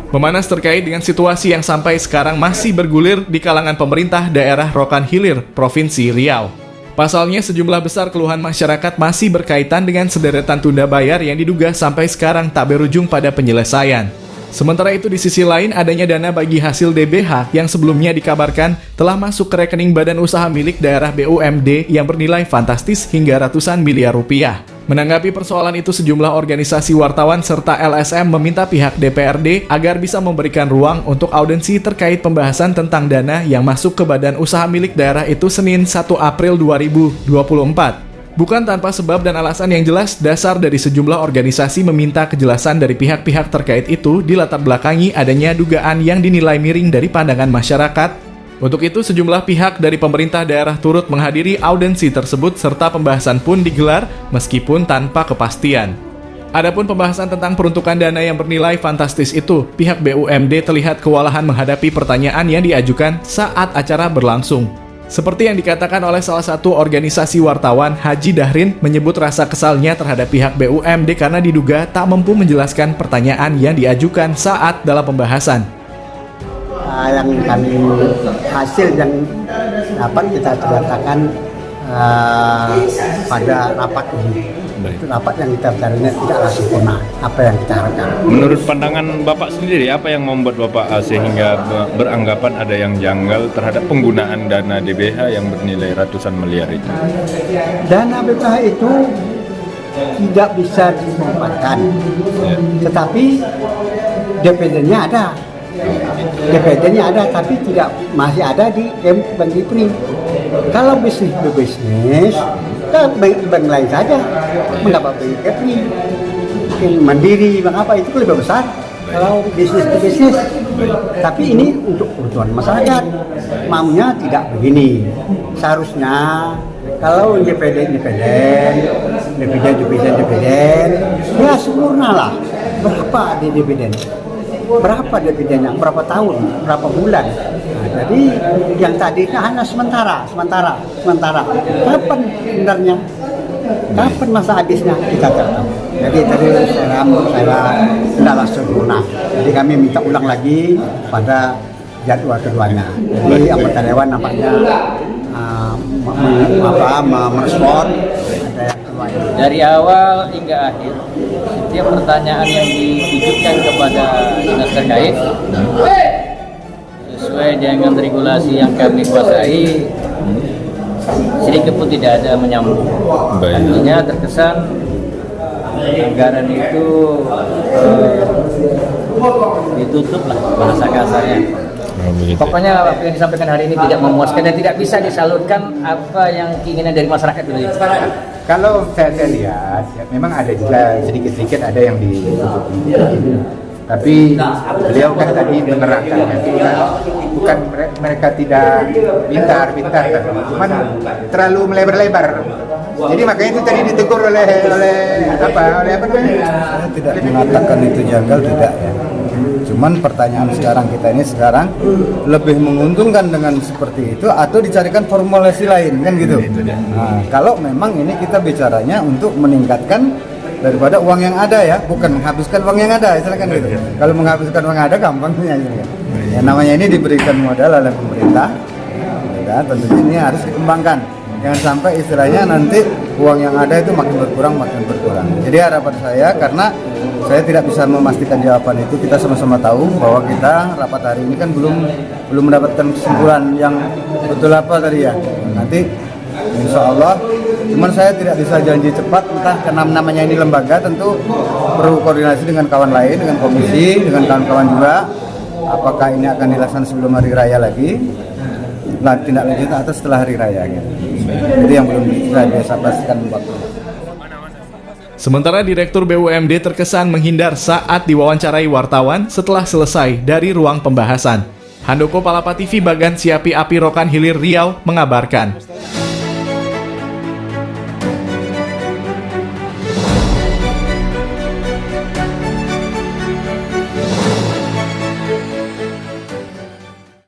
Memanas terkait dengan situasi yang sampai sekarang masih bergulir di kalangan pemerintah daerah Rokan Hilir, Provinsi Riau. Pasalnya, sejumlah besar keluhan masyarakat masih berkaitan dengan sederetan tunda bayar yang diduga sampai sekarang tak berujung pada penyelesaian. Sementara itu, di sisi lain, adanya dana bagi hasil DBH yang sebelumnya dikabarkan telah masuk ke rekening badan usaha milik daerah BUMD yang bernilai fantastis hingga ratusan miliar rupiah. Menanggapi persoalan itu, sejumlah organisasi wartawan serta LSM meminta pihak DPRD agar bisa memberikan ruang untuk audensi terkait pembahasan tentang dana yang masuk ke badan usaha milik daerah itu Senin 1 April 2024. Bukan tanpa sebab dan alasan yang jelas, dasar dari sejumlah organisasi meminta kejelasan dari pihak-pihak terkait itu dilatar belakangi adanya dugaan yang dinilai miring dari pandangan masyarakat. Untuk itu, sejumlah pihak dari pemerintah daerah turut menghadiri audensi tersebut serta pembahasan pun digelar meskipun tanpa kepastian. Adapun pembahasan tentang peruntukan dana yang bernilai fantastis itu, pihak BUMD terlihat kewalahan menghadapi pertanyaan yang diajukan saat acara berlangsung. Seperti yang dikatakan oleh salah satu organisasi wartawan, Haji Dahrin menyebut rasa kesalnya terhadap pihak BUMD karena diduga tak mampu menjelaskan pertanyaan yang diajukan saat dalam pembahasan. Yang kami hasil yang dapat kita ceritakan pada rapat ini. Rapat yang kita carinya tidaklah sempurna apa yang kita harapkan. Menurut pandangan Bapak sendiri, apa yang membuat Bapak sehingga beranggapan ada yang janggal terhadap penggunaan dana DBH yang bernilai ratusan miliar itu? Dana DBH itu tidak bisa dimanfaatkan, tetapi DPD-nya ada. DPD-nya ada, tapi masih ada di Kemdikbud. Kalau bisnis ke bisnis, bank lain saja mendapat BPD. Mandiri, bank apa itu lebih besar. Kalau bisnis ke bisnis, tapi ini untuk kebutuhan masyarakat, maunya tidak begini. Seharusnya kalau DPD, ya sempurna lah. Berapa di dividen? Berapa dividennya? Berapa tahun? Berapa bulan? Nah, jadi yang tadinya hanya sementara. Kapan sebenarnya? Kapan masa habisnya? Kita tak tahu. Jadi tadi saya tidaklah sempurna. Jadi kami minta ulang lagi pada jadwal keduanya. Jadi anggota dewan nampaknya merespon ada yang keluar. Dari awal hingga akhir, setiap pertanyaan yang ditujukan kepada dinas terkait sesuai dengan regulasi yang kami kuasai, sedikit pun tidak ada menyambung. Artinya terkesan anggaran itu ditutup lah bahasa kasarnya. Pokoknya apa yang disampaikan hari ini tidak memuaskan dan tidak bisa disalurkan apa yang keinginan dari masyarakat dulu. Kalau saya lihat, ya, memang ada juga sedikit-sedikit ada yang ditutupi. Tapi beliau kan tadi menerangkan, bukan mereka tidak pintar, cuman terlalu melebar-lebar. Jadi makanya itu tadi ditegur oleh apa namanya? Saya tidak mengatakan itu janggal, tidak ya. Cuman pertanyaan kita sekarang lebih menguntungkan dengan seperti itu atau dicarikan formulasi lain kan gitu. Nah, kalau memang ini kita bicaranya untuk meningkatkan daripada uang yang ada ya, bukan menghabiskan uang yang ada, silakan gitu. Kalau menghabiskan uang yang ada gampangnya gitu. Ya namanya ini diberikan modal oleh pemerintah. Ya, tentunya ini harus dikembangkan. Jangan sampai istilahnya nanti uang yang ada itu makin berkurang. Jadi harapan saya, karena saya tidak bisa memastikan jawaban itu, kita sama-sama tahu bahwa kita rapat hari ini kan belum mendapatkan kesimpulan yang betul apa tadi ya. Nanti insya Allah, cuman saya tidak bisa janji cepat, entah karena namanya ini lembaga, tentu perlu koordinasi dengan kawan lain, dengan komisi, dengan kawan-kawan juga. Apakah ini akan dilaksanakan sebelum hari raya lagi? Nah, tindak lanjut atau setelah hari raya gitu. Itu yang belum bisa pastikan waktu. Sementara Direktur BUMD terkesan menghindar saat diwawancarai wartawan setelah selesai dari ruang pembahasan. Handoko Palapa TV Bagan Siapi Api Rokan Hilir Riau mengabarkan.